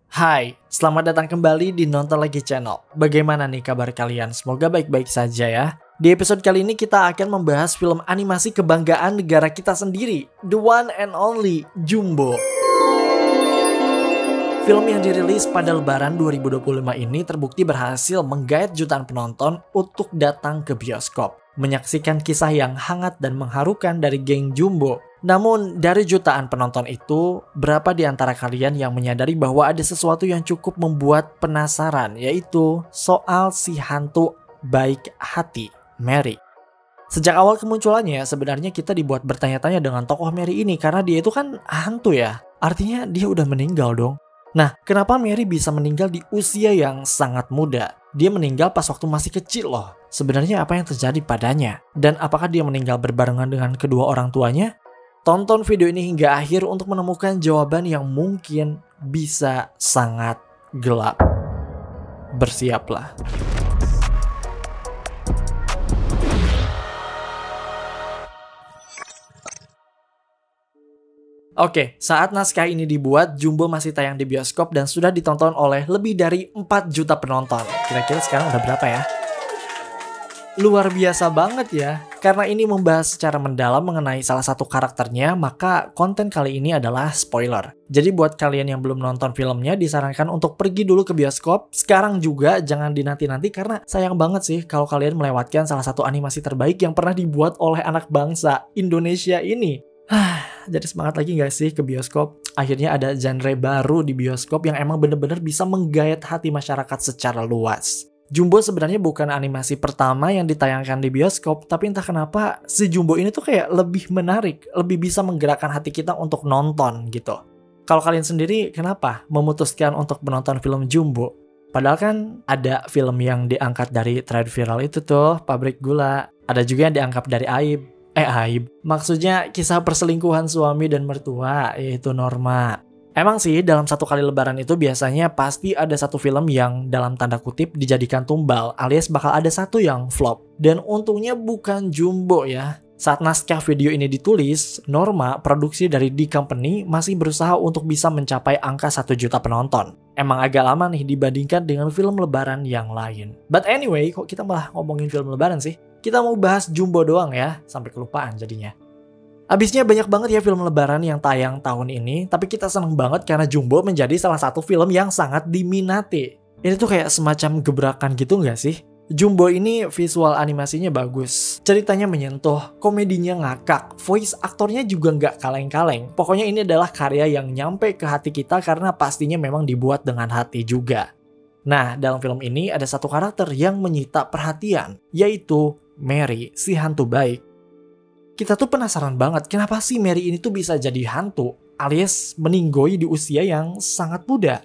Hai, selamat datang kembali di Nonton Lagi Channel. Bagaimana nih kabar kalian? Semoga baik-baik saja ya. Di episode kali ini kita akan membahas film animasi kebanggaan negara kita sendiri, The One and Only Jumbo. Film yang dirilis pada Lebaran 2025 ini terbukti berhasil menggait jutaan penonton untuk datang ke bioskop, menyaksikan kisah yang hangat dan mengharukan dari geng Jumbo. Namun, dari jutaan penonton itu, berapa di antara kalian yang menyadari bahwa ada sesuatu yang cukup membuat penasaran, yaitu soal si hantu baik hati, Mary. Sejak awal kemunculannya, sebenarnya kita dibuat bertanya-tanya dengan tokoh Mary ini karena dia itu kan hantu ya. Artinya dia udah meninggal dong. Nah, kenapa Mary bisa meninggal di usia yang sangat muda? Dia meninggal pas waktu masih kecil loh. Sebenarnya apa yang terjadi padanya? Dan apakah dia meninggal berbarengan dengan kedua orang tuanya? Tonton video ini hingga akhir untuk menemukan jawaban yang mungkin bisa sangat gelap. Bersiaplah. Oke, saat naskah ini dibuat, Jumbo masih tayang di bioskop dan sudah ditonton oleh lebih dari 4 juta penonton. Kira-kira sekarang udah berapa ya? Luar biasa banget ya. Karena ini membahas secara mendalam mengenai salah satu karakternya, maka konten kali ini adalah spoiler. Jadi buat kalian yang belum nonton filmnya, disarankan untuk pergi dulu ke bioskop. Sekarang juga jangan dinanti-nanti karena sayang banget sih kalau kalian melewatkan salah satu animasi terbaik yang pernah dibuat oleh anak bangsa Indonesia ini. Jadi semangat lagi gak sih ke bioskop? Akhirnya ada genre baru di bioskop yang emang bener-bener bisa menggait hati masyarakat secara luas. Jumbo sebenarnya bukan animasi pertama yang ditayangkan di bioskop, tapi entah kenapa si Jumbo ini tuh kayak lebih menarik, lebih bisa menggerakkan hati kita untuk nonton gitu. Kalau kalian sendiri kenapa memutuskan untuk menonton film Jumbo? Padahal kan ada film yang diangkat dari thread viral itu tuh, Pabrik Gula. Ada juga yang diangkat dari Aib. Maksudnya kisah perselingkuhan suami dan mertua, yaitu Norma. Emang sih dalam satu kali lebaran itu biasanya pasti ada satu film yang dalam tanda kutip dijadikan tumbal, alias bakal ada satu yang flop. Dan untungnya bukan Jumbo ya. Saat naskah video ini ditulis, Norma, produksi dari D Company, masih berusaha untuk bisa mencapai angka 1 juta penonton. Emang agak lama nih dibandingkan dengan film lebaran yang lain. But anyway, kok kita malah ngomongin film lebaran sih? Kita mau bahas Jumbo doang ya, sampai kelupaan jadinya. Abisnya banyak banget ya film lebaran yang tayang tahun ini, tapi kita seneng banget karena Jumbo menjadi salah satu film yang sangat diminati. Ini tuh kayak semacam gebrakan gitu nggak sih? Jumbo ini visual animasinya bagus, ceritanya menyentuh, komedinya ngakak, voice aktornya juga nggak kaleng-kaleng. Pokoknya ini adalah karya yang nyampe ke hati kita karena pastinya memang dibuat dengan hati juga. Nah, dalam film ini ada satu karakter yang menyita perhatian, yaitu Mary, si hantu baik. Kita tuh penasaran banget kenapa sih Mary ini tuh bisa jadi hantu alias meninggoy di usia yang sangat muda.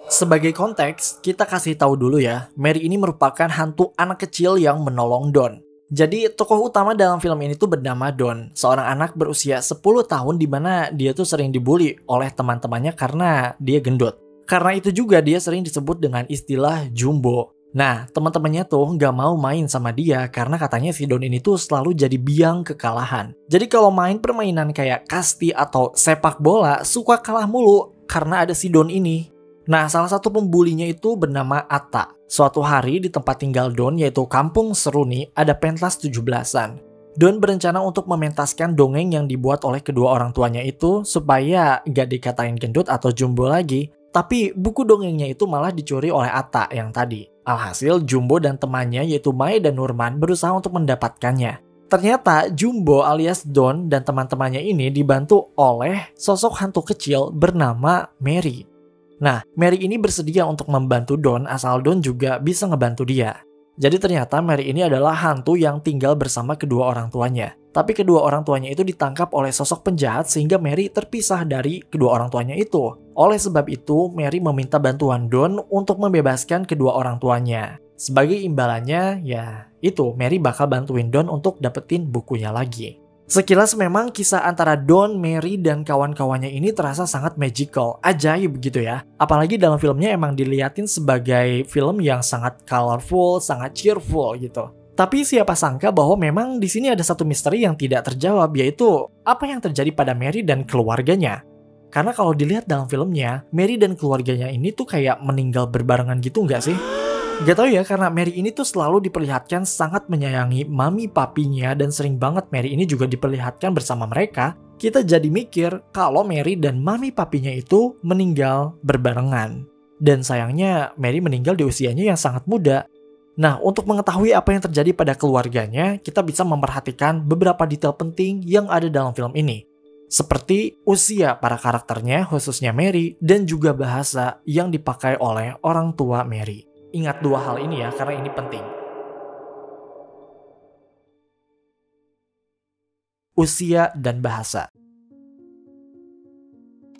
Sebagai konteks, kita kasih tahu dulu ya, Mary ini merupakan hantu anak kecil yang menolong Don. Jadi tokoh utama dalam film ini tuh bernama Don, seorang anak berusia 10 tahun di mana dia tuh sering dibully oleh teman-temannya karena dia gendut. Karena itu juga dia sering disebut dengan istilah Jumbo. Nah, teman-temannya tuh nggak mau main sama dia karena katanya si Don ini tuh selalu jadi biang kekalahan. Jadi kalau main permainan kayak kasti atau sepak bola, suka kalah mulu karena ada si Don ini. Nah, salah satu pembulinya itu bernama Atta. Suatu hari di tempat tinggal Don, yaitu Kampung Seruni, ada pentas 17-an. Don berencana untuk mementaskan dongeng yang dibuat oleh kedua orang tuanya itu supaya nggak dikatain gendut atau Jumbo lagi. Tapi buku dongengnya itu malah dicuri oleh Atta yang tadi. Alhasil Jumbo dan temannya yaitu Mai dan Nurman berusaha untuk mendapatkannya. Ternyata Jumbo alias Don dan teman-temannya ini dibantu oleh sosok hantu kecil bernama Mary. Nah, Mary ini bersedia untuk membantu Don asal Don juga bisa ngebantu dia. Jadi ternyata Mary ini adalah hantu yang tinggal bersama kedua orang tuanya. Tapi kedua orang tuanya itu ditangkap oleh sosok penjahat sehingga Mary terpisah dari kedua orang tuanya itu. Oleh sebab itu, Mary meminta bantuan Don untuk membebaskan kedua orang tuanya. Sebagai imbalannya, ya itu Mary bakal bantuin Don untuk dapetin bukunya lagi. Sekilas memang kisah antara Don, Mary, dan kawan-kawannya ini terasa sangat magical, ajaib gitu ya. Apalagi dalam filmnya emang diliatin sebagai film yang sangat colorful, sangat cheerful gitu. Tapi siapa sangka bahwa memang di sini ada satu misteri yang tidak terjawab, yaitu apa yang terjadi pada Mary dan keluarganya. Karena kalau dilihat dalam filmnya, Mary dan keluarganya ini tuh kayak meninggal berbarengan gitu nggak sih? Gak tau ya, karena Mary ini tuh selalu diperlihatkan sangat menyayangi mami papinya dan sering banget Mary ini juga diperlihatkan bersama mereka. Kita jadi mikir kalau Mary dan mami papinya itu meninggal berbarengan. Dan sayangnya Mary meninggal di usianya yang sangat muda. Nah, untuk mengetahui apa yang terjadi pada keluarganya, kita bisa memperhatikan beberapa detail penting yang ada dalam film ini. Seperti usia para karakternya, khususnya Mary, dan juga bahasa yang dipakai oleh orang tua Mary. Ingat dua hal ini ya, karena ini penting. Usia dan bahasa.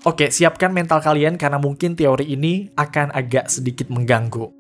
Oke, siapkan mental kalian karena mungkin teori ini akan agak sedikit mengganggu.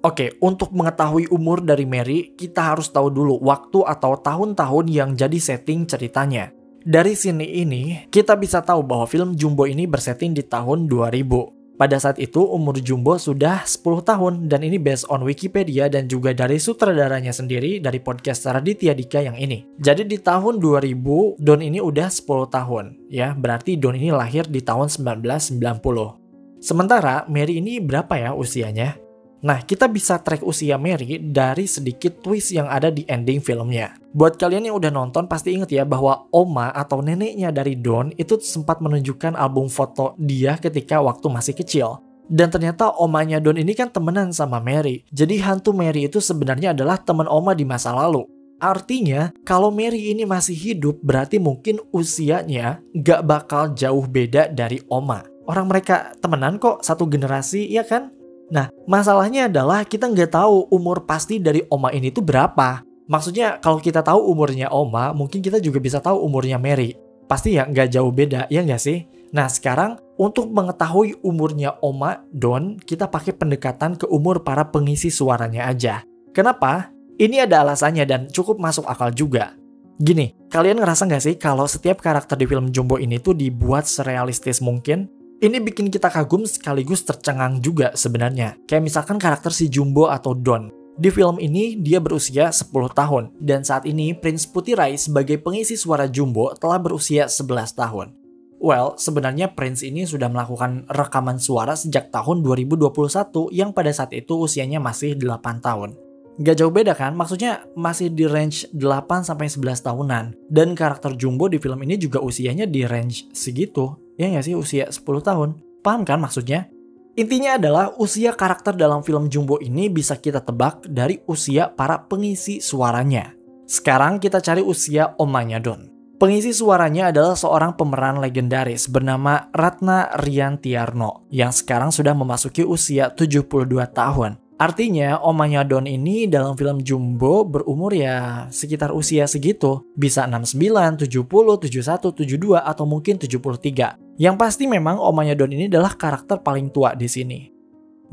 Oke, untuk mengetahui umur dari Mary, kita harus tahu dulu waktu atau tahun-tahun yang jadi setting ceritanya. Dari sini ini, kita bisa tahu bahwa film Jumbo ini bersetting di tahun 2000. Pada saat itu, umur Jumbo sudah 10 tahun, dan ini based on Wikipedia dan juga dari sutradaranya sendiri dari podcast Raditya Dika yang ini. Jadi di tahun 2000, Don ini udah 10 tahun, ya, berarti Don ini lahir di tahun 1990. Sementara Mary ini berapa ya usianya? Nah, kita bisa track usia Mary dari sedikit twist yang ada di ending filmnya. Buat kalian yang udah nonton pasti inget ya bahwa oma atau neneknya dari Don itu sempat menunjukkan album foto dia ketika waktu masih kecil. Dan ternyata omanya Don ini kan temenan sama Mary. Jadi hantu Mary itu sebenarnya adalah teman oma di masa lalu. Artinya, kalau Mary ini masih hidup berarti mungkin usianya gak bakal jauh beda dari oma. Orang mereka temenan kok, satu generasi, ya kan? Nah, masalahnya adalah kita nggak tahu umur pasti dari oma ini tuh berapa. Maksudnya kalau kita tahu umurnya oma, mungkin kita juga bisa tahu umurnya Mary. Pasti ya nggak jauh beda, ya nggak sih? Nah, sekarang untuk mengetahui umurnya oma Don, kita pakai pendekatan ke umur para pengisi suaranya aja. Kenapa? Ini ada alasannya dan cukup masuk akal juga. Gini, kalian ngerasa nggak sih kalau setiap karakter di film Jumbo ini tuh dibuat serealistis mungkin? Ini bikin kita kagum sekaligus tercengang juga sebenarnya. Kayak misalkan karakter si Jumbo atau Don. Di film ini dia berusia 10 tahun. Dan saat ini Prince Putirai sebagai pengisi suara Jumbo telah berusia 11 tahun. Well, sebenarnya Prince ini sudah melakukan rekaman suara sejak tahun 2021 yang pada saat itu usianya masih 8 tahun. Gak jauh beda kan? Maksudnya masih di range 8-11 tahunan. Dan karakter Jumbo di film ini juga usianya di range segitu. Ya nggak sih, usia 10 tahun. Paham kan maksudnya? Intinya adalah usia karakter dalam film Jumbo ini bisa kita tebak dari usia para pengisi suaranya. Sekarang kita cari usia omanya Don. Pengisi suaranya adalah seorang pemeran legendaris bernama Ratna Riantiarno yang sekarang sudah memasuki usia 72 tahun. Artinya omanya Don ini dalam film Jumbo berumur ya sekitar usia segitu. Bisa 69, 70, 71, 72 atau mungkin 73. Yang pasti memang omanya Don ini adalah karakter paling tua di sini.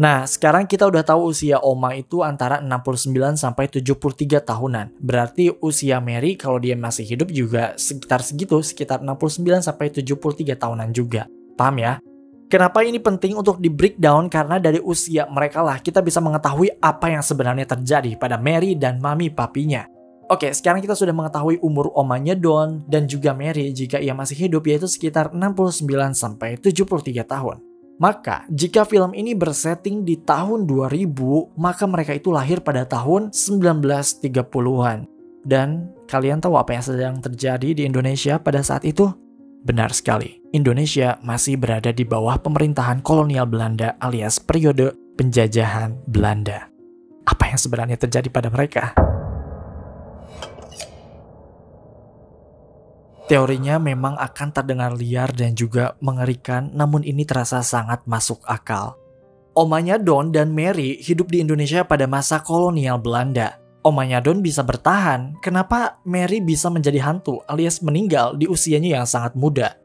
Nah, sekarang kita udah tahu usia oma itu antara 69 sampai 73 tahunan. Berarti usia Mary kalau dia masih hidup juga sekitar segitu, sekitar 69 sampai 73 tahunan juga. Paham ya? Kenapa ini penting untuk di breakdown? Karena dari usia mereka lah kita bisa mengetahui apa yang sebenarnya terjadi pada Mary dan mami papinya. Oke, sekarang kita sudah mengetahui umur omanya Don dan juga Mary jika ia masih hidup yaitu sekitar 69 sampai 73 tahun. Maka, jika film ini bersetting di tahun 2000, maka mereka itu lahir pada tahun 1930-an. Dan kalian tahu apa yang sedang terjadi di Indonesia pada saat itu? Benar sekali, Indonesia masih berada di bawah pemerintahan kolonial Belanda alias periode penjajahan Belanda. Apa yang sebenarnya terjadi pada mereka? Teorinya memang akan terdengar liar dan juga mengerikan, namun ini terasa sangat masuk akal. Omanya Don dan Mary hidup di Indonesia pada masa kolonial Belanda. Omanya Don bisa bertahan, kenapa Mary bisa menjadi hantu alias meninggal di usianya yang sangat muda?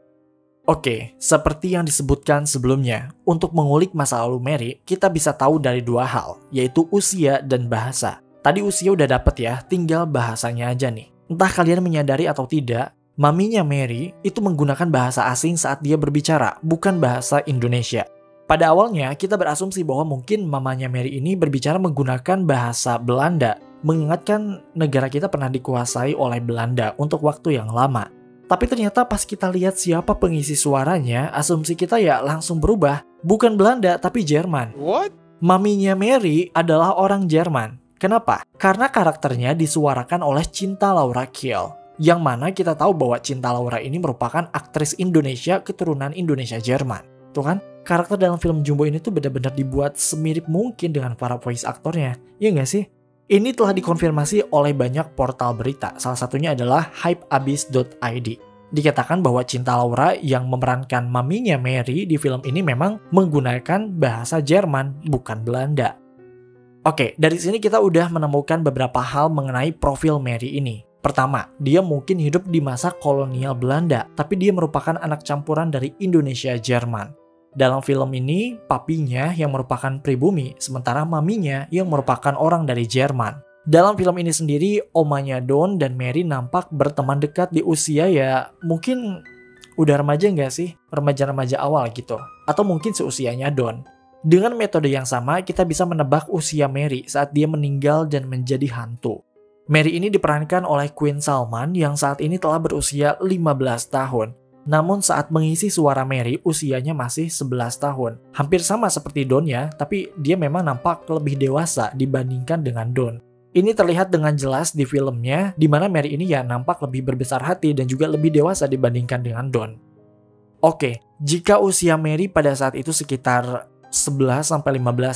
Oke, seperti yang disebutkan sebelumnya, untuk mengulik masa lalu Mary, kita bisa tahu dari dua hal, yaitu usia dan bahasa. Tadi usia udah dapet ya, tinggal bahasanya aja nih. Entah kalian menyadari atau tidak, maminya Mary itu menggunakan bahasa asing saat dia berbicara, bukan bahasa Indonesia. Pada awalnya, kita berasumsi bahwa mungkin mamanya Mary ini berbicara menggunakan bahasa Belanda, mengingatkan negara kita pernah dikuasai oleh Belanda untuk waktu yang lama. Tapi ternyata pas kita lihat siapa pengisi suaranya, asumsi kita ya langsung berubah. Bukan Belanda, tapi Jerman. What? Maminya Mary adalah orang Jerman. Kenapa? Karena karakternya disuarakan oleh Cinta Laura Kiel. Yang mana kita tahu bahwa Cinta Laura ini merupakan aktris Indonesia keturunan Indonesia Jerman. Tuh kan, karakter dalam film Jumbo ini tuh benar-benar dibuat semirip mungkin dengan para voice aktornya. Iya nggak sih? Ini telah dikonfirmasi oleh banyak portal berita, salah satunya adalah hypeabis.id. Dikatakan bahwa Cinta Laura yang memerankan maminya Mary di film ini memang menggunakan bahasa Jerman, bukan Belanda. Oke, dari sini kita udah menemukan beberapa hal mengenai profil Mary ini. Pertama, dia mungkin hidup di masa kolonial Belanda, tapi dia merupakan anak campuran dari Indonesia Jerman. Dalam film ini, papinya yang merupakan pribumi, sementara maminya yang merupakan orang dari Jerman. Dalam film ini sendiri, omanya Don dan Mary nampak berteman dekat di usia ya mungkin udah remaja nggak sih? Remaja-remaja awal gitu. Atau mungkin seusianya Don. Dengan metode yang sama, kita bisa menebak usia Mary saat dia meninggal dan menjadi hantu. Mary ini diperankan oleh Queen Salman yang saat ini telah berusia 15 tahun. Namun saat mengisi suara Mary, usianya masih 11 tahun. Hampir sama seperti Don ya, tapi dia memang nampak lebih dewasa dibandingkan dengan Don. Ini terlihat dengan jelas di filmnya, di mana Mary ini ya nampak lebih berbesar hati dan juga lebih dewasa dibandingkan dengan Don. Oke, jika usia Mary pada saat itu sekitar 11-15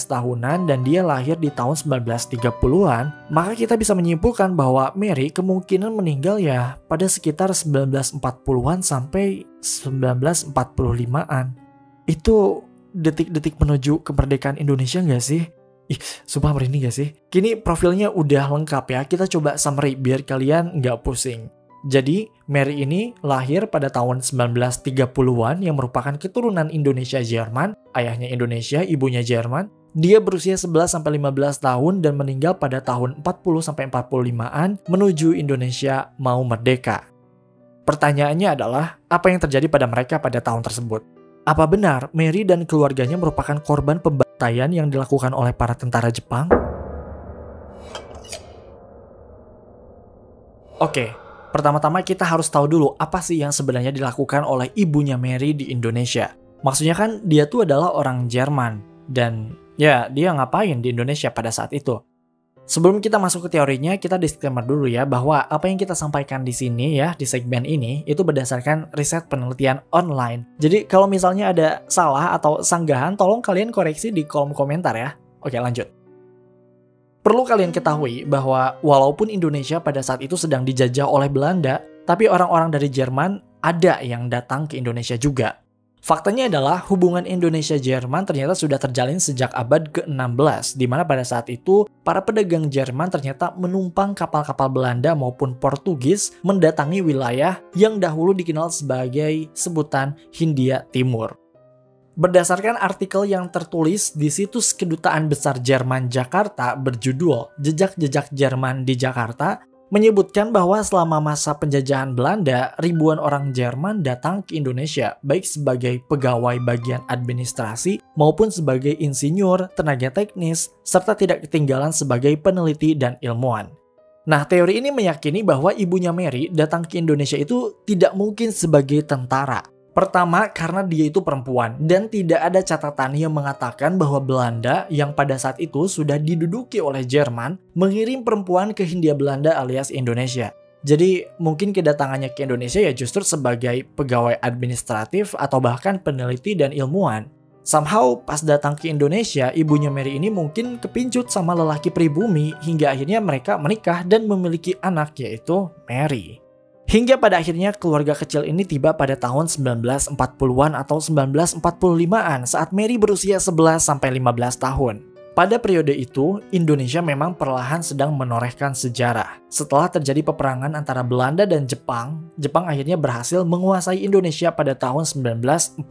tahunan dan dia lahir di tahun 1930-an, maka kita bisa menyimpulkan bahwa Mary kemungkinan meninggal ya pada sekitar 1940-an sampai 1945-an. Itu detik-detik menuju kemerdekaan Indonesia nggak sih? Ih, sumpah merinding gak sih? Kini profilnya udah lengkap ya, kita coba summary biar kalian nggak pusing. Jadi, Mary ini lahir pada tahun 1930-an yang merupakan keturunan Indonesia Jerman, ayahnya Indonesia, ibunya Jerman. Dia berusia 11-15 tahun dan meninggal pada tahun 40-45-an menuju Indonesia mau merdeka. Pertanyaannya adalah, apa yang terjadi pada mereka pada tahun tersebut? Apa benar Mary dan keluarganya merupakan korban pembantaian yang dilakukan oleh para tentara Jepang? Oke. Pertama-tama kita harus tahu dulu apa sih yang sebenarnya dilakukan oleh ibunya Mary di Indonesia. Maksudnya kan dia tuh adalah orang Jerman dan ya dia ngapain di Indonesia pada saat itu. Sebelum kita masuk ke teorinya, kita disclaimer dulu ya bahwa apa yang kita sampaikan di sini ya di segmen ini itu berdasarkan riset penelitian online. Jadi kalau misalnya ada salah atau sanggahan, tolong kalian koreksi di kolom komentar ya. Oke, lanjut. Perlu kalian ketahui bahwa walaupun Indonesia pada saat itu sedang dijajah oleh Belanda, tapi orang-orang dari Jerman ada yang datang ke Indonesia juga. Faktanya adalah hubungan Indonesia-Jerman ternyata sudah terjalin sejak abad ke-16, di mana pada saat itu para pedagang Jerman ternyata menumpang kapal-kapal Belanda maupun Portugis mendatangi wilayah yang dahulu dikenal sebagai sebutan Hindia Timur. Berdasarkan artikel yang tertulis di situs Kedutaan Besar Jerman Jakarta berjudul Jejak-Jejak Jerman di Jakarta, menyebutkan bahwa selama masa penjajahan Belanda, ribuan orang Jerman datang ke Indonesia, baik sebagai pegawai bagian administrasi maupun sebagai insinyur, tenaga teknis, serta tidak ketinggalan sebagai peneliti dan ilmuwan. Nah, teori ini meyakini bahwa ibunya Mary datang ke Indonesia itu tidak mungkin sebagai tentara. Pertama, karena dia itu perempuan dan tidak ada catatan yang mengatakan bahwa Belanda yang pada saat itu sudah diduduki oleh Jerman mengirim perempuan ke Hindia Belanda alias Indonesia. Jadi mungkin kedatangannya ke Indonesia ya justru sebagai pegawai administratif atau bahkan peneliti dan ilmuwan. Somehow pas datang ke Indonesia, ibunya Mary ini mungkin kepincut sama lelaki pribumi hingga akhirnya mereka menikah dan memiliki anak yaitu Mary. Hingga pada akhirnya keluarga kecil ini tiba pada tahun 1940-an atau 1945-an saat Mary berusia 11-15 tahun. Pada periode itu, Indonesia memang perlahan sedang menorehkan sejarah. Setelah terjadi peperangan antara Belanda dan Jepang, Jepang akhirnya berhasil menguasai Indonesia pada tahun 1942.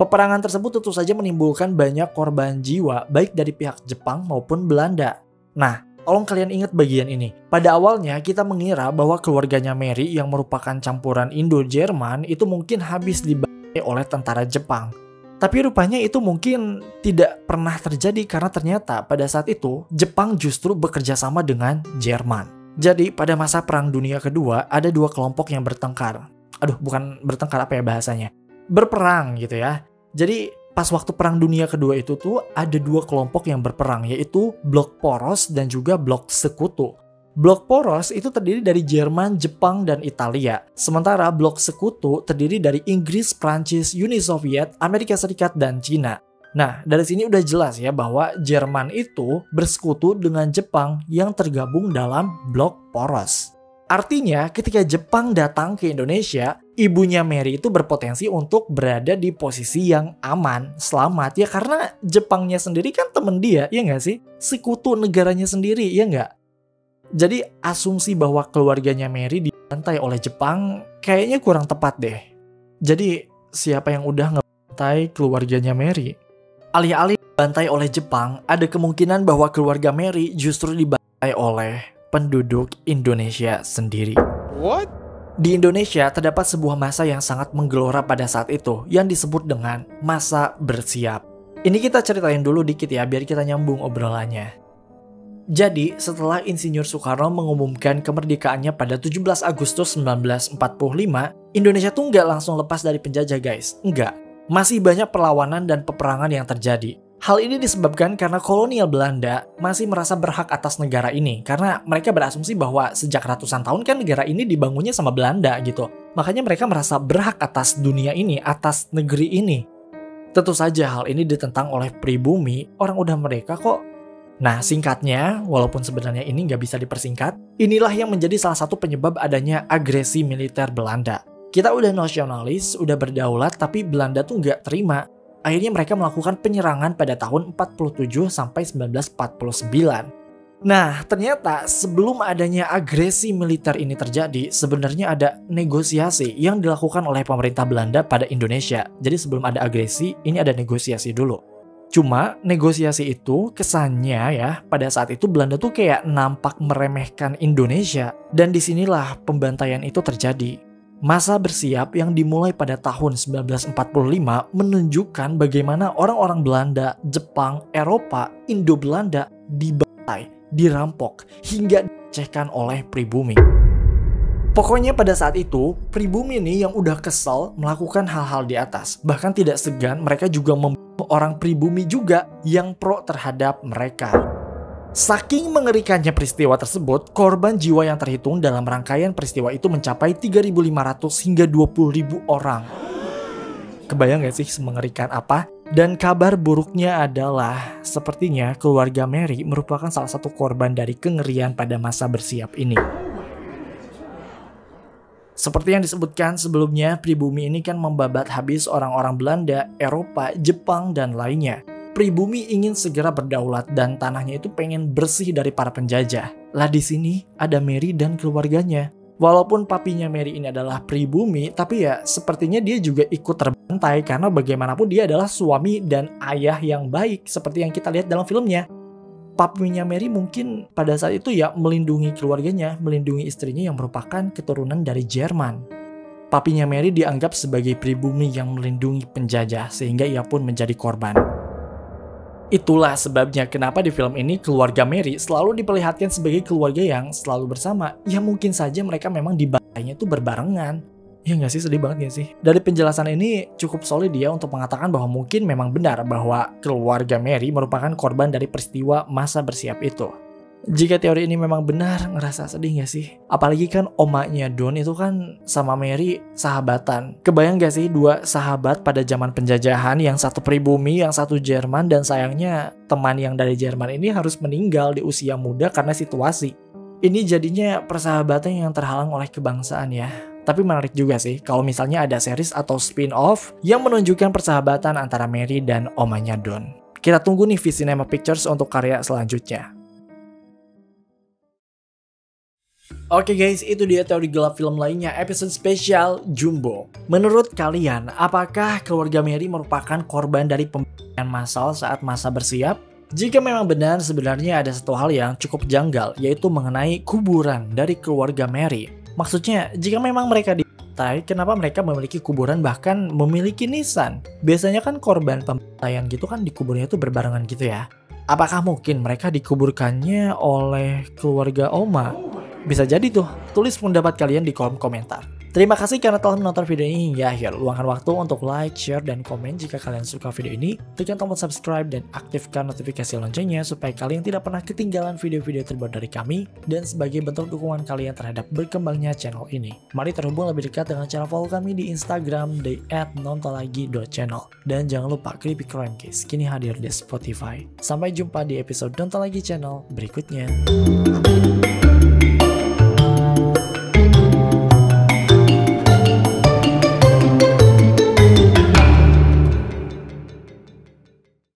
Peperangan tersebut tentu saja menimbulkan banyak korban jiwa baik dari pihak Jepang maupun Belanda. Nah, tolong kalian ingat bagian ini. Pada awalnya kita mengira bahwa keluarganya Mary yang merupakan campuran Indo-Jerman itu mungkin habis dibantai oleh tentara Jepang. Tapi rupanya itu mungkin tidak pernah terjadi karena ternyata pada saat itu Jepang justru bekerja sama dengan Jerman. Jadi pada masa Perang Dunia Kedua ada dua kelompok yang bertengkar. Aduh, bukan bertengkar, apa ya bahasanya? Berperang gitu ya. Jadi pas waktu Perang Dunia Kedua itu tuh ada dua kelompok yang berperang, yaitu Blok Poros dan juga Blok Sekutu. Blok Poros itu terdiri dari Jerman, Jepang, dan Italia. Sementara Blok Sekutu terdiri dari Inggris, Prancis, Uni Soviet, Amerika Serikat, dan Cina. Nah, dari sini udah jelas ya bahwa Jerman itu bersekutu dengan Jepang yang tergabung dalam Blok Poros. Artinya, ketika Jepang datang ke Indonesia, ibunya Mary itu berpotensi untuk berada di posisi yang aman, selamat. Ya karena Jepangnya sendiri kan temen dia, ya nggak sih? Sekutu negaranya sendiri, ya nggak? Jadi, asumsi bahwa keluarganya Mary dibantai oleh Jepang kayaknya kurang tepat deh. Jadi, siapa yang udah ngebantai keluarganya Mary? Alih-alih dibantai oleh Jepang, ada kemungkinan bahwa keluarga Mary justru dibantai oleh penduduk Indonesia sendiri. What? Di Indonesia terdapat sebuah masa yang sangat menggelora pada saat itu yang disebut dengan masa bersiap. Ini kita ceritain dulu dikit ya biar kita nyambung obrolannya. Jadi setelah Insinyur Soekarno mengumumkan kemerdekaannya pada 17 Agustus 1945, Indonesia tuh nggak langsung lepas dari penjajah guys, enggak. Masih banyak perlawanan dan peperangan yang terjadi. Hal ini disebabkan karena kolonial Belanda masih merasa berhak atas negara ini. Karena mereka berasumsi bahwa sejak ratusan tahun kan negara ini dibangunnya sama Belanda gitu. Makanya mereka merasa berhak atas dunia ini, atas negeri ini. Tentu saja hal ini ditentang oleh pribumi, orang udah mereka kok. Nah singkatnya, walaupun sebenarnya ini nggak bisa dipersingkat, inilah yang menjadi salah satu penyebab adanya agresi militer Belanda. Kita udah nasionalis, udah berdaulat, tapi Belanda tuh nggak terima. Akhirnya mereka melakukan penyerangan pada tahun 47 sampai 1949. Nah, ternyata sebelum adanya agresi militer ini terjadi, sebenarnya ada negosiasi yang dilakukan oleh pemerintah Belanda pada Indonesia. Jadi sebelum ada agresi, ini ada negosiasi dulu. Cuma negosiasi itu kesannya ya, pada saat itu Belanda tuh kayak nampak meremehkan Indonesia. Dan disinilah pembantaian itu terjadi. Masa bersiap yang dimulai pada tahun 1945 menunjukkan bagaimana orang-orang Belanda, Jepang, Eropa, Indo-Belanda dibantai, dirampok, hingga dicekkan oleh pribumi. Pokoknya pada saat itu, pribumi ini yang udah kesal melakukan hal-hal di atas. Bahkan tidak segan, mereka juga membunuh orang pribumi juga yang pro terhadap mereka. Saking mengerikannya peristiwa tersebut, korban jiwa yang terhitung dalam rangkaian peristiwa itu mencapai 3.500 hingga 20.000 orang. Kebayang gak sih mengerikan apa? Dan kabar buruknya adalah, sepertinya keluarga Mary merupakan salah satu korban dari kengerian pada masa bersiap ini. Seperti yang disebutkan sebelumnya, pribumi ini kan membabat habis orang-orang Belanda, Eropa, Jepang, dan lainnya. Pribumi ingin segera berdaulat dan tanahnya itu pengen bersih dari para penjajah. Lah di sini ada Mary dan keluarganya. Walaupun papinya Mary ini adalah pribumi, tapi ya sepertinya dia juga ikut terbantai karena bagaimanapun dia adalah suami dan ayah yang baik seperti yang kita lihat dalam filmnya. Papinya Mary mungkin pada saat itu ya melindungi keluarganya, melindungi istrinya yang merupakan keturunan dari Jerman. Papinya Mary dianggap sebagai pribumi yang melindungi penjajah sehingga ia pun menjadi korban. Itulah sebabnya kenapa di film ini keluarga Mary selalu diperlihatkan sebagai keluarga yang selalu bersama. Ya mungkin saja mereka memang dibantainya itu berbarengan. Ya nggak sih, sedih banget nggak sih? Dari penjelasan ini cukup solid dia untuk mengatakan bahwa mungkin memang benar bahwa keluarga Mary merupakan korban dari peristiwa masa bersiap itu. Jika teori ini memang benar, ngerasa sedih gak sih? Apalagi kan omanya Don itu kan sama Mary sahabatan. Kebayang gak sih dua sahabat pada zaman penjajahan, yang satu pribumi, yang satu Jerman, dan sayangnya teman yang dari Jerman ini harus meninggal di usia muda karena situasi. Ini jadinya persahabatan yang terhalang oleh kebangsaan ya. Tapi menarik juga sih kalau misalnya ada series atau spin-off yang menunjukkan persahabatan antara Mary dan omanya Don. Kita tunggu nih V-Cinema Pictures untuk karya selanjutnya. Oke guys, itu dia teori gelap film lainnya, episode spesial Jumbo. Menurut kalian, apakah keluarga Mary merupakan korban dari pembantaian massal saat masa bersiap? Jika memang benar, sebenarnya ada satu hal yang cukup janggal, yaitu mengenai kuburan dari keluarga Mary. Maksudnya, jika memang mereka dibantai, kenapa mereka memiliki kuburan bahkan memiliki nisan? Biasanya kan korban pembantaian gitu kan dikuburnya itu berbarengan gitu ya. Apakah mungkin mereka dikuburkannya oleh keluarga Oma? Bisa jadi tuh, tulis pendapat kalian di kolom komentar. Terima kasih karena telah menonton video ini hingga akhir. Luangkan waktu untuk like, share, dan komen jika kalian suka video ini. Tekan tombol subscribe dan aktifkan notifikasi loncengnya supaya kalian tidak pernah ketinggalan video-video terbaru dari kami. Dan sebagai bentuk dukungan kalian terhadap berkembangnya channel ini, mari terhubung lebih dekat dengan cara follow kami di Instagram di @nontonlagi.channel. Dan jangan lupa Creepy Crime Case kini hadir di Spotify. Sampai jumpa di episode Nonton Lagi Channel berikutnya.